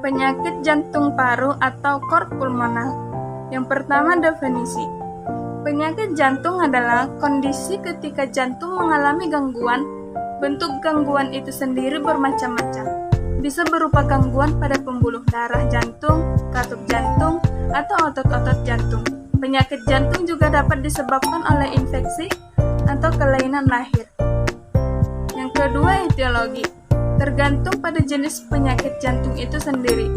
Penyakit jantung paru atau cor pulmonal. Yang pertama, definisi. Penyakit jantung adalah kondisi ketika jantung mengalami gangguan. Bentuk gangguan itu sendiri bermacam-macam. Bisa berupa gangguan pada pembuluh darah jantung, katup jantung, atau otot-otot jantung. Penyakit jantung juga dapat disebabkan oleh infeksi atau kelainan lahir. Yang kedua, etiologi. Tergantung pada jenis penyakit jantung itu sendiri.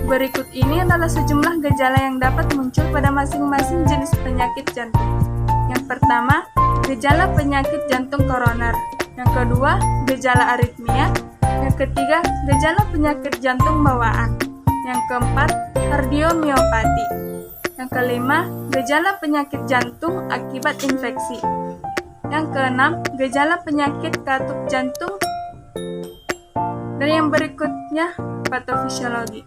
Berikut ini adalah sejumlah gejala yang dapat muncul pada masing-masing jenis penyakit jantung. Yang pertama, gejala penyakit jantung koroner. Yang kedua, gejala aritmia. Yang ketiga, gejala penyakit jantung bawaan. Yang keempat, kardiomiopati. Yang kelima, gejala penyakit jantung akibat infeksi. Yang keenam, gejala penyakit katup jantung. Dan yang berikutnya, patofisiologi.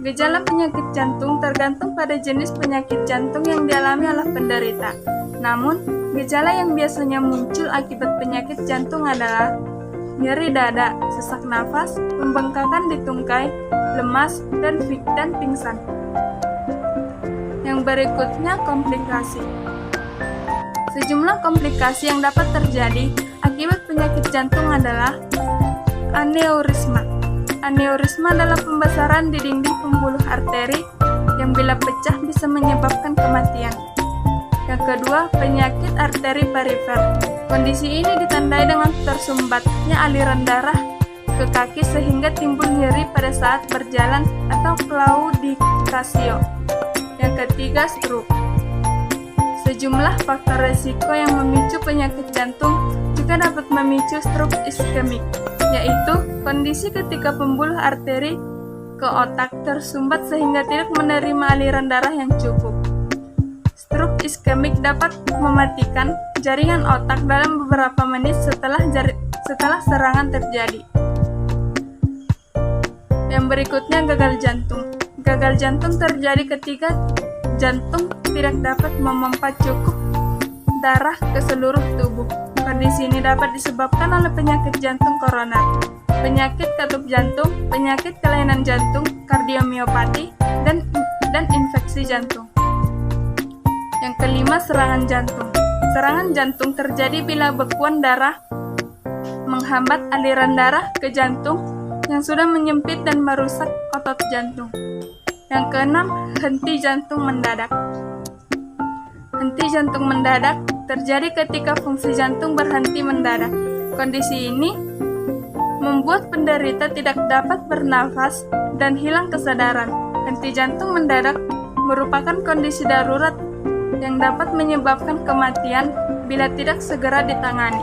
Gejala penyakit jantung tergantung pada jenis penyakit jantung yang dialami oleh penderita. Namun, gejala yang biasanya muncul akibat penyakit jantung adalah nyeri dada, sesak nafas, pembengkakan di tungkai, lemas, dan pingsan. Yang berikutnya, komplikasi. Sejumlah komplikasi yang dapat terjadi akibat penyakit jantung adalah aneurisma. Aneurisma adalah pembesaran di dinding pembuluh arteri yang bila pecah bisa menyebabkan kematian. Yang kedua, penyakit arteri perifer. Kondisi ini ditandai dengan tersumbatnya aliran darah ke kaki sehingga timbul nyeri pada saat berjalan atau claudicatio. Yang ketiga, stroke. Sejumlah faktor risiko yang memicu penyakit jantung juga dapat memicu stroke iskemik, yaitu kondisi ketika pembuluh arteri ke otak tersumbat sehingga tidak menerima aliran darah yang cukup. Stroke iskemik dapat mematikan jaringan otak dalam beberapa menit setelah serangan terjadi. Yang berikutnya, gagal jantung. Gagal jantung terjadi ketika jantung tidak dapat memompa cukup darah ke seluruh tubuh. Kondisi ini dapat disebabkan oleh penyakit jantung koroner, penyakit katup jantung, penyakit kelainan jantung, kardiomiopati, dan infeksi jantung. Yang kelima, serangan jantung. Serangan jantung terjadi bila bekuan darah menghambat aliran darah ke jantung yang sudah menyempit dan merusak otot jantung. Yang keenam, henti jantung mendadak. Henti jantung mendadak terjadi ketika fungsi jantung berhenti mendadak. Kondisi ini membuat penderita tidak dapat bernafas dan hilang kesadaran. Henti jantung mendadak merupakan kondisi darurat yang dapat menyebabkan kematian bila tidak segera ditangani.